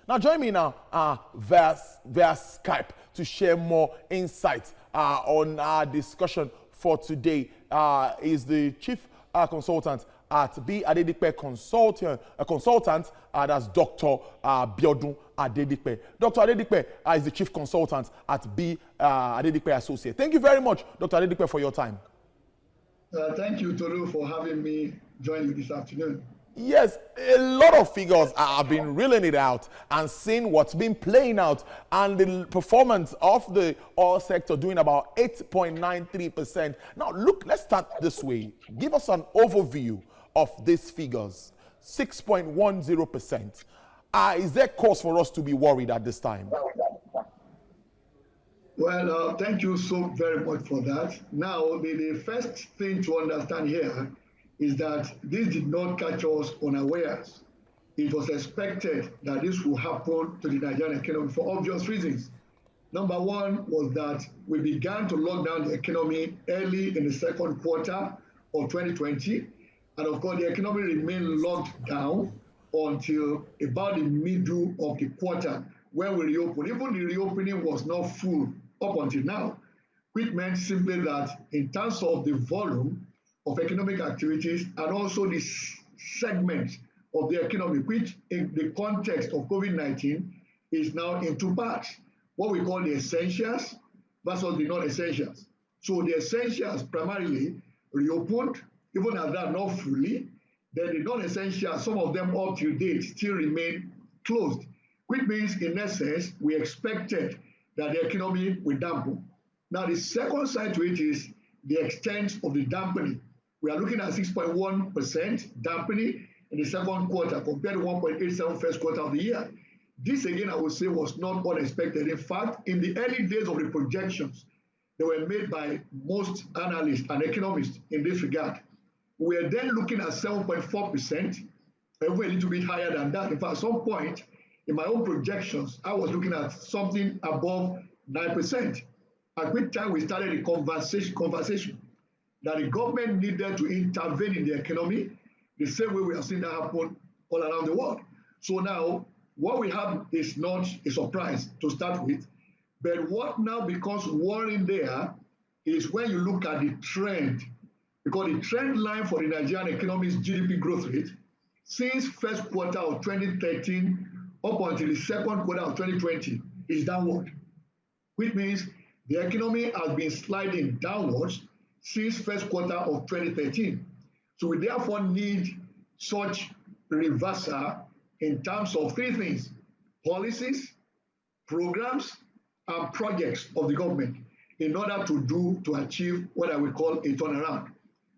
Now, join me now via Skype to share more insights on our discussion for today. Is the chief consultant at B. Adedipe consultant, that's Dr. Biodun Adedipe. Dr. Adedipe is the chief consultant at B. Adedipe Associate. Thank you very much, Dr. Adedipe, for your time. Thank you, Tolu, for having me join you this afternoon. Yes, a lot of figures have been reeling it out and seeing what's been playing out, and the performance of the oil sector doing about 8.93%. Now, look, let's start this way. Give us an overview of these figures. 6.10%. Is there cause for us to be worried at this time? Well, thank you so very much for that. Now, the first thing to understand here is that this did not catch us unawares. It was expected that this would happen to the Nigerian economy for obvious reasons. Number one was that we began to lock down the economy early in the second quarter of 2020. And of course, the economy remained locked down until about the middle of the quarter when we reopened. Even the reopening was not full up until now, which meant simply that in terms of the volume of economic activities and also the segment of the economy, which in the context of COVID-19 is now in two parts, what we call the essentials versus the non-essentials. So the essentials primarily reopened, even at that not fully. Then the non-essentials, some of them up to date, still remain closed, which means in essence, we expected that the economy will dampen. Now the second side to it is the extent of the dampening. We are looking at 6.1% dampening in the second quarter compared to 1.87 first quarter of the year. This again, I would say, was not unexpected. In fact, in the early days of the projections that were made by most analysts and economists in this regard, we are then looking at 7.4%, even a little bit higher than that. In fact, at some point in my own projections, I was looking at something above 9%. At which time we started a conversation that the government needed to intervene in the economy the same way we have seen that happen all around the world. So now, what we have is not a surprise to start with, but what now becomes worrying there is when you look at the trend, because the trend line for the Nigerian economy's GDP growth rate since first quarter of 2013 up until the second quarter of 2020 is downward, which means the economy has been sliding downwards since first quarter of 2013. So we therefore need such reversal in terms of three things: policies, programs, and projects of the government in order to achieve what I would call a turnaround.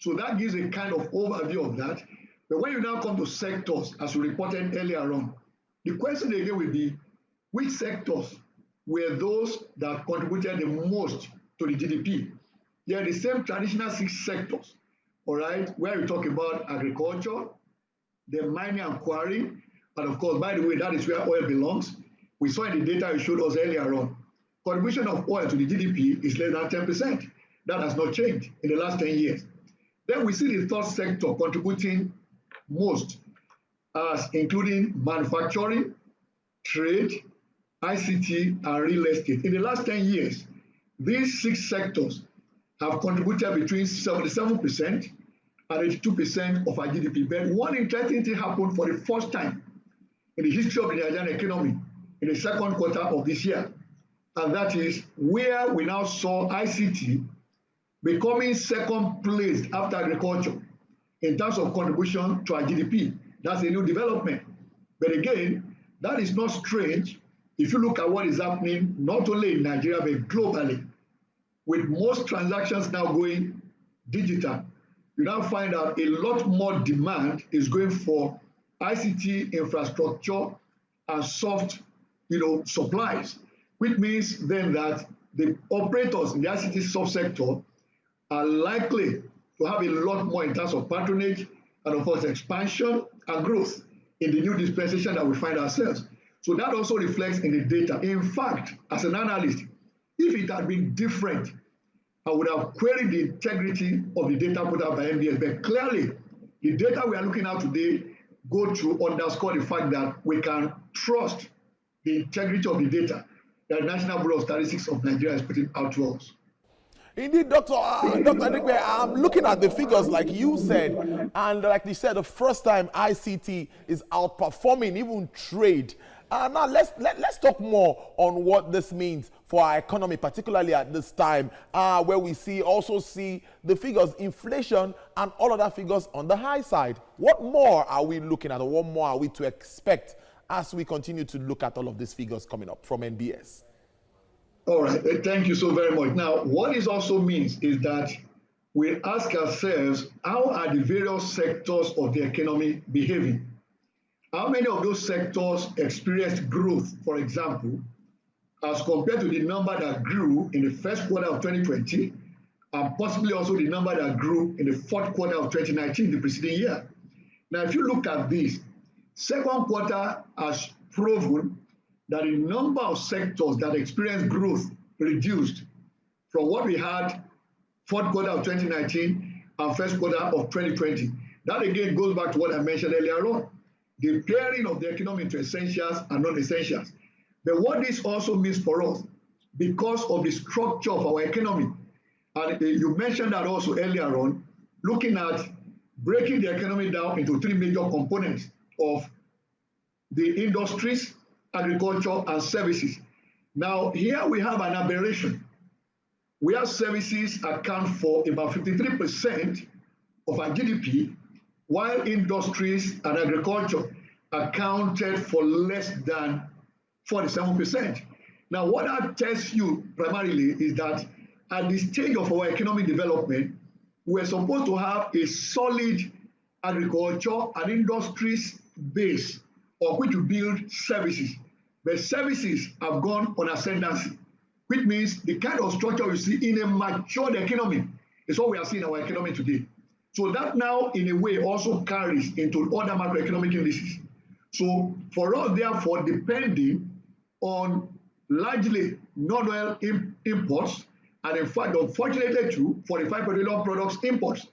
So that gives a kind of overview of that. But when you now come to sectors, as we reported earlier on, the question again will be, which sectors were those that contributed the most to the GDP? They are the same traditional 6 sectors, all right, where we talk about agriculture, the mining and quarry, and of course, by the way, that is where oil belongs. We saw in the data you showed us earlier on, contribution of oil to the GDP is less than 10%. That has not changed in the last 10 years. Then we see the third sector contributing most, as including manufacturing, trade, ICT, and real estate. In the last 10 years, these 6 sectors have contributed between 77% and 82% of our GDP. But one interesting thing happened for the first time in the history of the Nigerian economy in the second quarter of this year, and that is where we now saw ICT becoming second place after agriculture in terms of contribution to our GDP. That's a new development. But again, that is not strange if you look at what is happening not only in Nigeria but globally. With most transactions now going digital, you now find out a lot more demand is going for ICT infrastructure and soft, supplies, which means then that the operators in the ICT subsector are likely to have a lot more in terms of patronage and of course expansion and growth in the new dispensation that we find ourselves. So that also reflects in the data. In fact, as an analyst, if it had been different, I would have queried the integrity of the data put out by MBS. But clearly, the data we are looking at today go to underscore the fact that we can trust the integrity of the data that the National Bureau of Statistics of Nigeria is putting out to us. Indeed, Dr. Adikwe, I'm looking at the figures like you said, and like you said, the first time ICT is outperforming even trade. Now let's talk more on what this means for our economy, particularly at this time, where we also see the figures, inflation and all other figures on the high side. What more are we looking at, or what more are we to expect as we continue to look at all of these figures coming up from NBS? All right, thank you so very much. Now, what this also means is that we ask ourselves, how are the various sectors of the economy behaving? How many of those sectors experienced growth, for example, as compared to the number that grew in the first quarter of 2020, and possibly also the number that grew in the fourth quarter of 2019, the preceding year? Now, if you look at this, second quarter has proven that the number of sectors that experienced growth reduced from what we had fourth quarter of 2019 and first quarter of 2020. That again goes back to what I mentioned earlier on, the pairing of the economy into essentials and non-essentials. But what this also means for us, because of the structure of our economy, and you mentioned that also earlier on, looking at breaking the economy down into three major components of the industries, agriculture, and services. Now, here we have an aberration where services account for about 53% of our GDP, while industries and agriculture accounted for less than 47%. Now, what that tells you primarily is that at the stage of our economic development, we're supposed to have a solid agriculture and industries base on which to build services. But services have gone on ascendancy, which means the kind of structure you see in a matured economy is what we are seeing in our economy today. So that now, in a way, also carries into other macroeconomic indices. So for us, therefore, depending on largely non-oil imports, and in fact, unfortunately too, 45 petroleum products imports,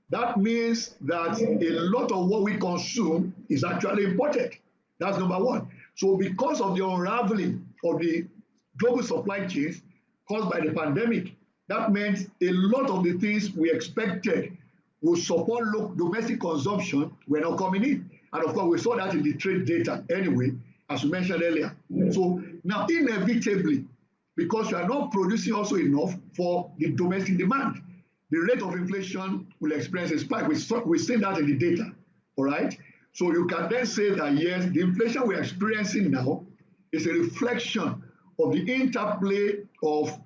that means that a lot of what we consume is actually imported. That's number one. So because of the unraveling of the global supply chains caused by the pandemic, that meant a lot of the things we expected would support domestic consumption were not coming in. And of course, we saw that in the trade data anyway, as we mentioned earlier. So now, inevitably, because you are not producing also enough for the domestic demand, the rate of inflation will experience a spike. We've seen that in the data, all right? So you can then say that, yes, the inflation we're experiencing now is a reflection of the interplay of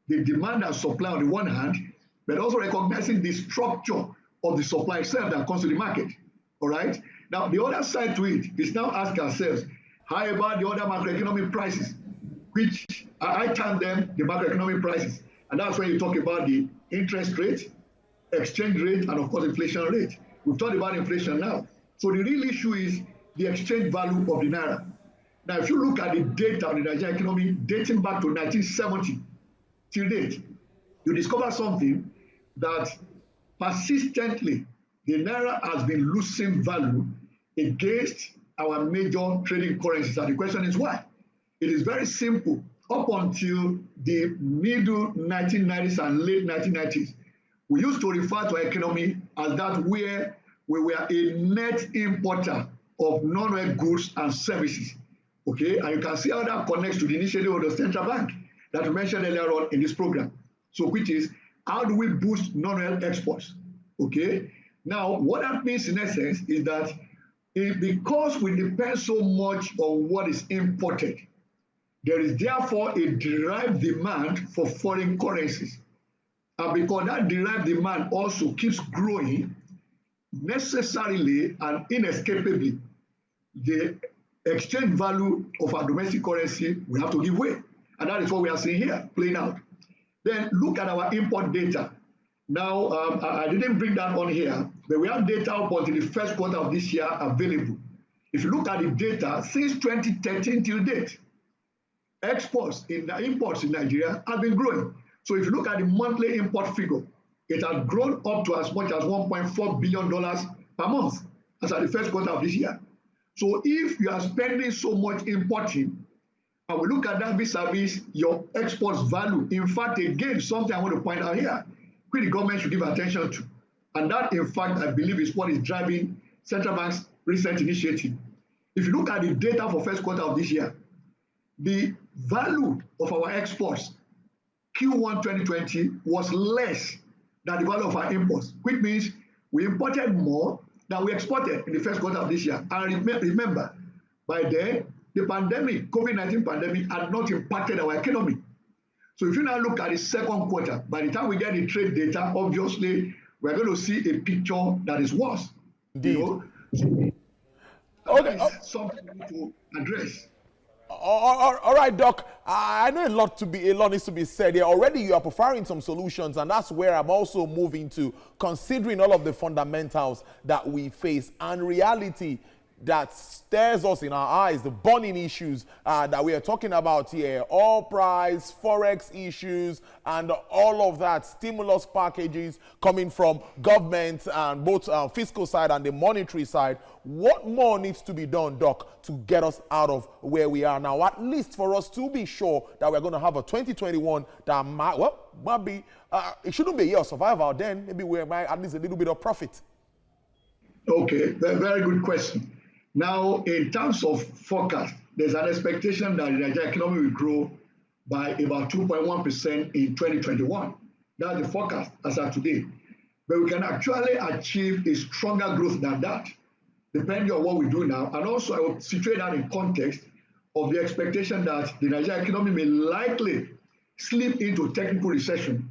the demand and supply on the one hand, but also recognizing the structure of the supply itself that comes to the market, all right? Now, the other side to it is now ask ourselves, how about the other macroeconomic prices, which I term them the macroeconomic prices. And that's when you talk about the interest rate, exchange rate, and of course, inflation rate. We've talked about inflation now. So the real issue is the exchange value of the naira. Now, if you look at the data on the Nigerian economy dating back to 1970 till date, you discover something that persistently the naira has been losing value against our major trading currencies. And the question is why? It is very simple. Up until the middle 1990s and late 1990s, we used to refer to our economy as that where we were a net importer of non-oil goods and services. Okay, and you can see how that connects to the initiative of the central bank that we mentioned earlier on in this program. So, which is, how do we boost non-oil exports? Okay, now what that means in essence is that because we depend so much on what is imported, there is therefore a derived demand for foreign currencies. And because that derived demand also keeps growing, necessarily and inescapably, the exchange value of our domestic currency will have to give way. And that is what we are seeing here playing out. Then look at our import data. Now, I didn't bring that on here, but we have data up until the first quarter of this year available. If you look at the data, since 2013 till date, imports in Nigeria have been growing. So if you look at the monthly import figure, it has grown up to as much as $1.4 billion per month as at the first quarter of this year. So if you are spending so much importing, And we look at that vis-a-vis your exports value. In fact, again, something I want to point out here, which the government should give attention to. And that, in fact, I believe is what is driving central bank's recent initiative. If you look at the data for first quarter of this year, the value of our exports Q1 2020 was less than the value of our imports, which means we imported more than we exported in the first quarter of this year. And remember, by then, the pandemic, COVID-19 pandemic, had not impacted our economy. So if you now look at the second quarter, by the time we get the trade data, obviously, we're going to see a picture that is worse. Indeed. You know? So okay. That is something we need to address. All right, Doc. I know a lot needs to be said here. Already you are preferring some solutions, and that's where I'm also moving to, considering all of the fundamentals that we face and reality that stares us in our eyes, the burning issues that we are talking about here, oil price, forex issues, and all of that, stimulus packages coming from government and both fiscal side and the monetary side. What more needs to be done, Doc, to get us out of where we are now, at least for us to be sure that we're going to have a 2021 that might be, it shouldn't be a year of survival, then maybe we might at least a little bit of profit. Okay, very good question. Now, in terms of forecast, there's an expectation that the Nigerian economy will grow by about 2.1% in 2021. That's the forecast as of today. But we can actually achieve a stronger growth than that, depending on what we do now. And also, I will situate that in context of the expectation that the Nigerian economy may likely slip into technical recession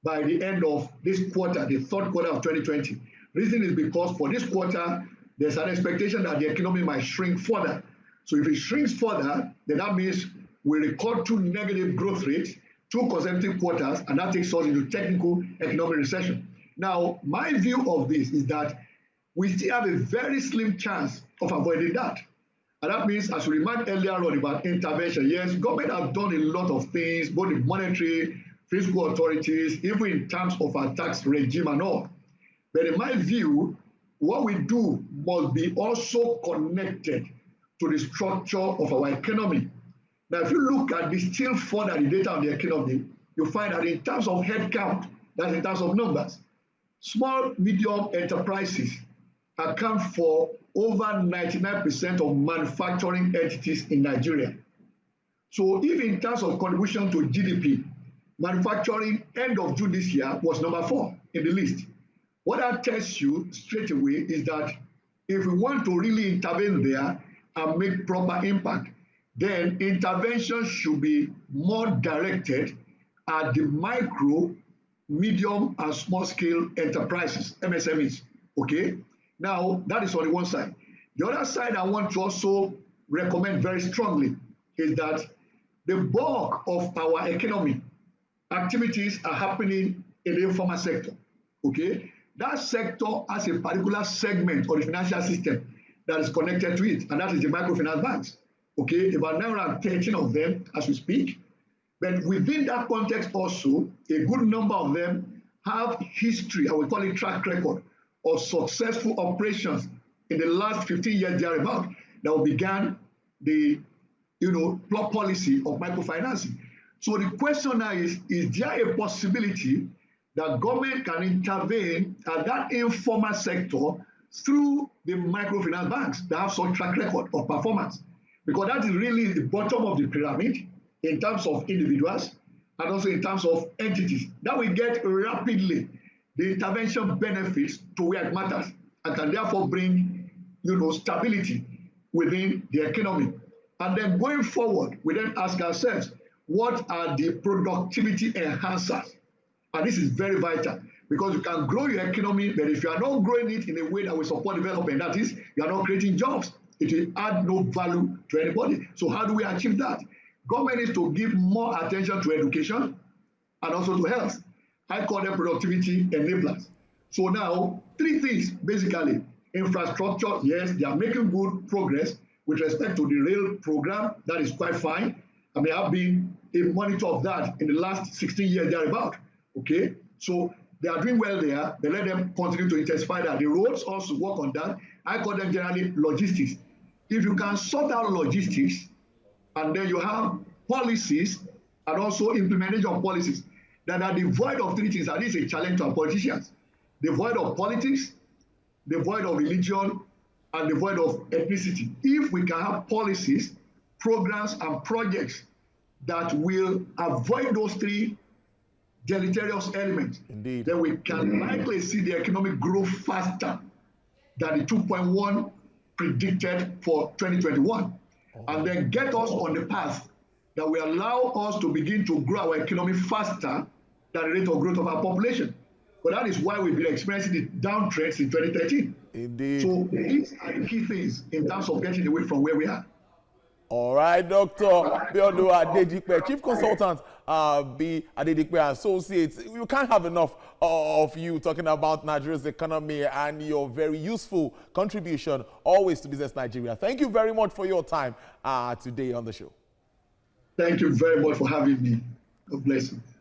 by the end of this quarter, the third quarter of 2020. Reason is because for this quarter, there's an expectation that the economy might shrink further. So if it shrinks further, then that means we record two negative growth rates, 2 consecutive quarters, and that takes us into technical economic recession. Now, my view of this is that we still have a very slim chance of avoiding that. And that means, as we remarked earlier on about intervention, yes, government has done a lot of things, both the monetary, fiscal authorities, even in terms of our tax regime and all. But in my view, what we do must be also connected to the structure of our economy. Now, if you look at the still further the data on the economy, you'll find that in terms of headcount, that's in terms of numbers, small, medium enterprises account for over 99% of manufacturing entities in Nigeria. So even in terms of contribution to GDP, manufacturing end of June this year was number 4 in the list. What that tells you straight away is that if we want to really intervene there and make proper impact, then intervention should be more directed at the micro, medium, and small scale enterprises, MSMEs, okay? Now, that is on the one side. The other side I want to also recommend very strongly is that the bulk of our economy activities are happening in the informal sector, okay? That sector has a particular segment of the financial system that is connected to it, and that is the microfinance banks. Okay, about 913 of them as we speak. But within that context also, a good number of them have history, I would call it track record, of successful operations in the last 15 years thereabout that began the policy of microfinancing. So the question now is there a possibility that government can intervene at that informal sector through the microfinance banks that have some track record of performance? Because that is really the bottom of the pyramid in terms of individuals and also in terms of entities. That will get rapidly the intervention benefits to where it matters and can therefore bring stability within the economy. And then going forward, we then ask ourselves, what are the productivity enhancers? And this is very vital because you can grow your economy, but if you are not growing it in a way that will support development, that is, you are not creating jobs, it will add no value to anybody. So how do we achieve that? Government needs to give more attention to education and also to health. I call them productivity enablers. So now, 3 things basically. Infrastructure, yes, they are making good progress with respect to the rail program. That is quite fine. I mean, I've been a monitor of that in the last 16 years thereabout. Okay, so they are doing well there. They let them continue to intensify that. The roads also work on that. I call them generally logistics. If you can sort out logistics, and then you have policies and also implementation of policies that are devoid of three things. And this is a challenge to our politicians: devoid of politics, devoid of religion, and devoid of ethnicity. If we can have policies, programs, and projects that will avoid those three deleterious elements, Indeed, then we can likely see the economic growth faster than the 2.1 predicted for 2021, and then get us on the path that will allow us to begin to grow our economy faster than the rate of growth of our population. But that is why we've been experiencing the downtrend since 2013. indeed. So these are the key things in terms of getting away from where we are. All right, Dr. Biodo Adedipe, Chief Consultant, B. Adedipe Associates. You can't have enough of you talking about Nigeria's economy and your very useful contribution always to Business Nigeria. Thank you very much for your time today on the show. Thank you very much for having me. God bless you.